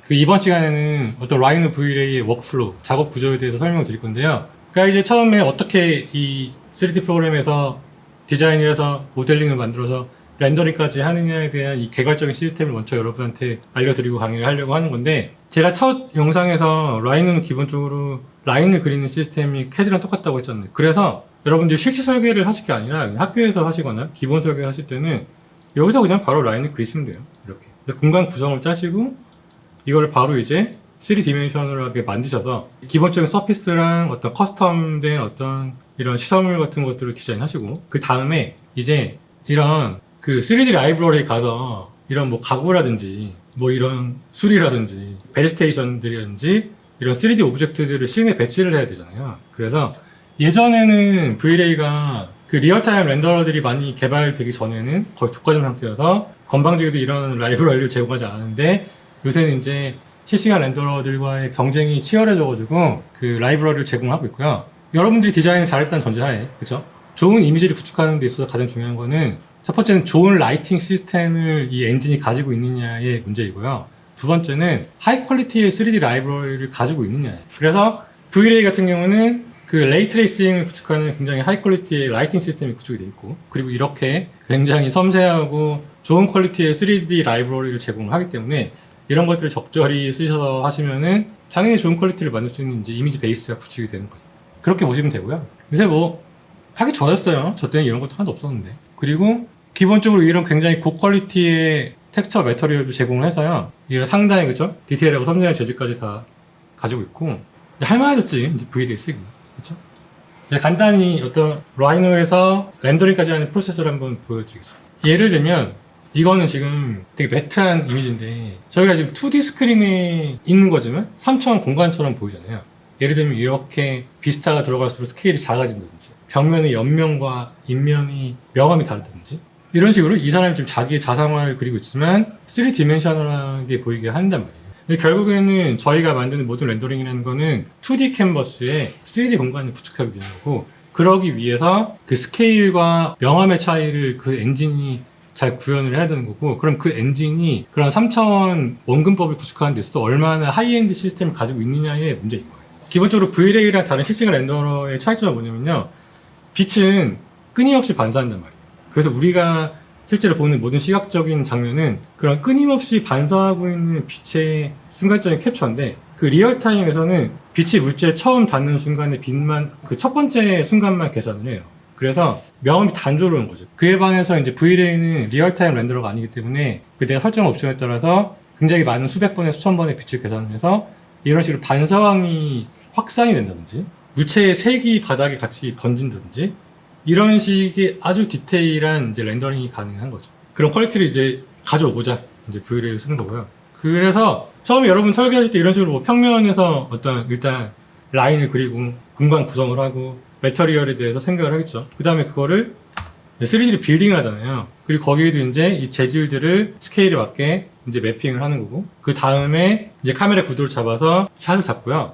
그 이번 시간에는 어떤 라이노 V-Ray의 워크플로우, 작업 구조에 대해서 설명을 드릴 건데요. 그러니까 이제 처음에 어떻게 이 3D 프로그램에서 디자인을 해서 모델링을 만들어서 렌더링까지 하느냐에 대한 이 개괄적인 시스템을 먼저 여러분한테 알려드리고 강의를 하려고 하는 건데, 제가 첫 영상에서 라이노는 기본적으로 라인을 그리는 시스템이 CAD랑 똑같다고 했잖아요. 그래서 여러분들이 실시 설계를 하실 게 아니라 그냥 학교에서 하시거나 기본 설계를 하실 때는 여기서 그냥 바로 라인을 그리시면 돼요. 이렇게 공간 구성을 짜시고 이걸 바로 이제 3디멘셔널하게 만드셔서 기본적인 서피스랑 어떤 커스텀된 어떤 이런 시설물 같은 것들을 디자인하시고, 그 다음에 이제 이런 그 3D 라이브러리에 가서 이런 뭐 가구라든지 뭐 이런 수리라든지 베리스테이션들이라든지 이런 3D 오브젝트들을 씬에 배치를 해야 되잖아요. 그래서 예전에는 V-Ray가 그 리얼타임 렌더러들이 많이 개발되기 전에는 거의 독과점 상태여서 건방지게도 이런 라이브러리를 제공하지 않았는데, 요새는 이제 실시간 렌더러들과의 경쟁이 치열해져가지고 그 라이브러리를 제공하고 있고요. 여러분들이 디자인을 잘했다는 전제하에, 그쵸? 좋은 이미지를 구축하는 데 있어서 가장 중요한 거는 첫 번째는 좋은 라이팅 시스템을 이 엔진이 가지고 있느냐의 문제이고요. 두 번째는 하이 퀄리티의 3D 라이브러리를 가지고 있느냐예요. 그래서 V-Ray 같은 경우는 그 레이 트레이싱을 구축하는 굉장히 하이 퀄리티의 라이팅 시스템이 구축이 되어 있고, 그리고 이렇게 굉장히 섬세하고 좋은 퀄리티의 3D 라이브러리를 제공을 하기 때문에 이런 것들을 적절히 쓰셔서 하시면은 당연히 좋은 퀄리티를 만들 수 있는 이제 이미지 베이스가 구축이 되는 거죠. 그렇게 보시면 되고요. 요새 뭐 하기 좋아졌어요. 저 때는 이런 것도 하나도 없었는데. 그리고 기본적으로 이런 굉장히 고퀄리티의 텍스처 매터리얼도 제공을 해서요, 이런 상당히, 그쵸? 디테일하고 섬세한 재질까지 다 가지고 있고 할만해졌지, 이제 V-Ray 쓰기. 그쵸? 간단히 어떤 라이노에서 렌더링까지 하는 프로세스를 한번 보여드리겠습니다. 예를 들면 이거는 지금 되게 매트한 이미지인데 저희가 지금 2D 스크린에 있는 거지만 3차원 공간처럼 보이잖아요. 예를 들면 이렇게 비스타가 들어갈수록 스케일이 작아진다든지, 벽면의 옆면과 인면이 명암이 다르다든지, 이런 식으로 이 사람이 지금 자기의 자상화를 그리고 있지만 3디멘셔널하게 보이게 한단 말이에요. 근데 결국에는 저희가 만드는 모든 렌더링이라는 거는 2D 캔버스에 3D 공간을 구축하기 위한 거고, 그러기 위해서 그 스케일과 명암의 차이를 그 엔진이 잘 구현을 해야 되는 거고, 그럼 그 엔진이 그런 3차원 원근법을 구축하는 데 있어서 얼마나 하이엔드 시스템을 가지고 있느냐의 문제인 거예요. 기본적으로 V-Ray랑 다른 실시간 렌더러의 차이점은 뭐냐면요, 빛은 끊임없이 반사한단 말이에요. 그래서 우리가 실제로 보는 모든 시각적인 장면은 그런 끊임없이 반사하고 있는 빛의 순간적인 캡처인데, 그 리얼타임에서는 빛이 물체에 처음 닿는 순간의 빛만, 그 첫 번째 순간만 계산을 해요. 그래서 명암이 단조로운 거죠. 그에 반해서 이제 V-Ray는 리얼타임 렌더러가 아니기 때문에 내가 설정한 옵션에 따라서 굉장히 많은 수백 번에 수천 번의 빛을 계산을 해서 이런 식으로 반사광이 확산이 된다든지 물체의 색이 바닥에 같이 번진다든지 이런 식의 아주 디테일한 이제 렌더링이 가능한 거죠. 그런 퀄리티를 이제 가져오고자 이제 V-Ray를 쓰는 거고요. 그래서 처음에 여러분 설계하실 때 이런 식으로 뭐 평면에서 어떤 일단 라인을 그리고 공간 구성을 하고 매터리얼에 대해서 생각을 하겠죠. 그 다음에 그거를 3D로 빌딩을 하잖아요. 그리고 거기에도 이제 이 재질들을 스케일에 맞게 이제 매핑을 하는 거고, 그 다음에 이제 카메라 구도를 잡아서 샷을 잡고요.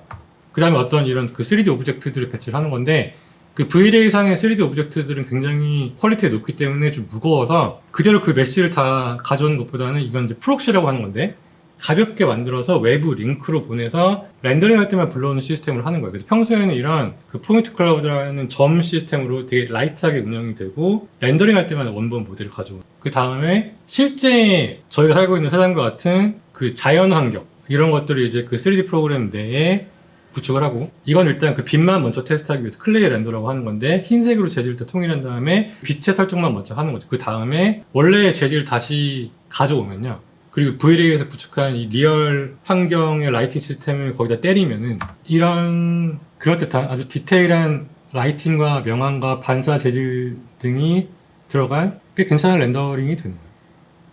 그 다음에 어떤 이런 그 3D 오브젝트들을 배치를 하는 건데, 그 V-Ray 상의 3D 오브젝트들은 굉장히 퀄리티가 높기 때문에 좀 무거워서 그대로 그 메쉬를 다 가져오는 것보다는 이건 이제 프록시라고 하는 건데, 가볍게 만들어서 외부 링크로 보내서 렌더링 할 때만 불러오는 시스템을 하는 거예요. 그래서 평소에는 이런 그 포인트 클라우드라는 점 시스템으로 되게 라이트하게 운영이 되고, 렌더링 할 때만 원본 모델을 가져오고, 그 다음에 실제 저희가 살고 있는 세상과 같은 그 자연 환경, 이런 것들을 이제 그 3D 프로그램 내에 구축을 하고, 이건 일단 그 빛만 먼저 테스트하기 위해서 클레이 렌더라고 하는 건데, 흰색으로 재질을 다 통일한 다음에 빛의 설정만 먼저 하는 거죠. 그 다음에 원래의 재질을 다시 가져오면요, 그리고 V-Ray에서 구축한 이 리얼 환경의 라이팅 시스템을 거기다 때리면은 이런 그럴듯한 아주 디테일한 라이팅과 명암과 반사 재질 등이 들어간 꽤 괜찮은 렌더링이 되는 거예요.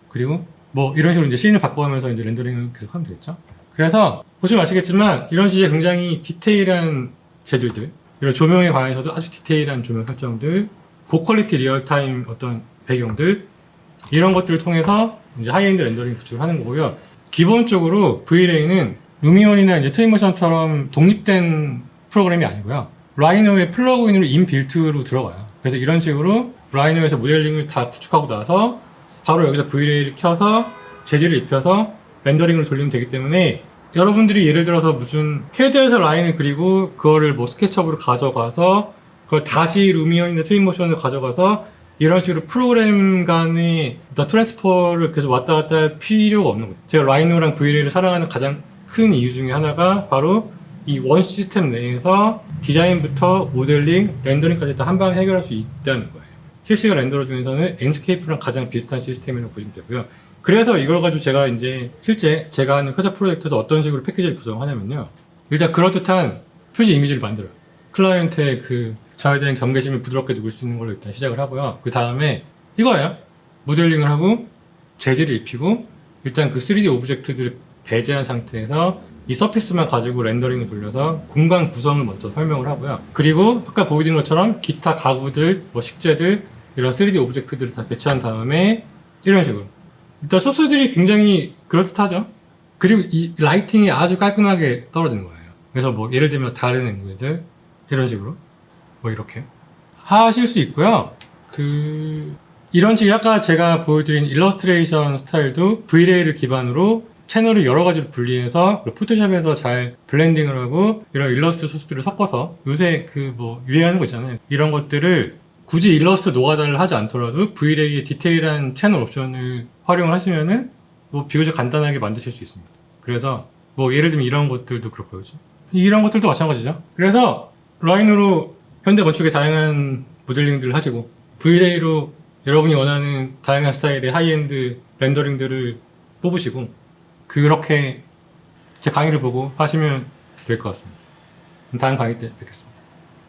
그리고 뭐 이런 식으로 이제 씬을 바꿔가면서 이제 렌더링을 계속 하면 되겠죠. 그래서 보시면 아시겠지만 이런 식의 굉장히 디테일한 재질들, 이런 조명에 관해서도 아주 디테일한 조명 설정들, 고퀄리티 리얼타임 어떤 배경들, 이런 것들을 통해서 이제 하이엔드 렌더링 구축을 하는 거고요. 기본적으로 V-Ray는 루미온이나 이제 트윈모션처럼 독립된 프로그램이 아니고요. 라이노의 플러그인으로 인빌트로 들어가요. 그래서 이런 식으로 라이노에서 모델링을 다 구축하고 나서 바로 여기서 V-Ray를 켜서 재질을 입혀서 렌더링을 돌리면 되기 때문에 여러분들이 예를 들어서 무슨 캐드에서 라인을 그리고 그거를 뭐 스케치업으로 가져가서 그걸 다시 루미어인의 트윈모션을 가져가서 이런 식으로 프로그램 간의 어떤 트랜스퍼를 계속 왔다 갔다 할 필요가 없는 거죠. 제가 라이노랑 VLA를 사랑하는 가장 큰 이유 중에 하나가 바로 이 원 시스템 내에서 디자인부터 모델링, 렌더링까지 다 한 방에 해결할 수 있다는 거예요. 실시간 렌더러 중에서는 엔스케이프랑 가장 비슷한 시스템이라고 보시면 되고요. 그래서 이걸 가지고 제가 이제 실제 제가 하는 회사 프로젝트에서 어떤 식으로 패키지를 구성하냐면요. 일단 그럴듯한 표지 이미지를 만들어요. 클라이언트의 그 저에 대한 경계심을 부드럽게 누굴 수 있는 걸로 일단 시작을 하고요. 그 다음에 이거예요. 모델링을 하고 재질을 입히고 일단 그 3D 오브젝트들을 배제한 상태에서 이 서피스만 가지고 렌더링을 돌려서 공간 구성을 먼저 설명을 하고요. 그리고 아까 보여드린 것처럼 기타 가구들, 뭐 식재들 이런 3D 오브젝트들을 다 배치한 다음에 이런 식으로 일단 소스들이 굉장히 그럴듯하죠. 그리고 이 라이팅이 아주 깔끔하게 떨어지는 거예요. 그래서 뭐 예를 들면 다른 앵글들 이런 식으로 뭐 이렇게 하실 수 있고요. 이런 식의 아까 제가 보여드린 일러스트레이션 스타일도 V-Ray를 기반으로 채널을 여러 가지로 분리해서 포토샵에서 잘 블렌딩을 하고 이런 일러스트 소스들을 섞어서 요새 유행하는 거 있잖아요. 이런 것들을 굳이 일러스트 노가다를 하지 않더라도 V-Ray의 디테일한 채널 옵션을 활용을 하시면은 뭐 비교적 간단하게 만드실 수 있습니다. 그래서 뭐 예를 들면 이런 것들도 그렇고요. 그렇죠? 이런 것들도 마찬가지죠. 그래서 라인으로 현대 건축의 다양한 모델링들을 하시고 V-Ray로 여러분이 원하는 다양한 스타일의 하이엔드 렌더링들을 뽑으시고 그렇게 제 강의를 보고 하시면 될 것 같습니다. 다음 강의 때 뵙겠습니다.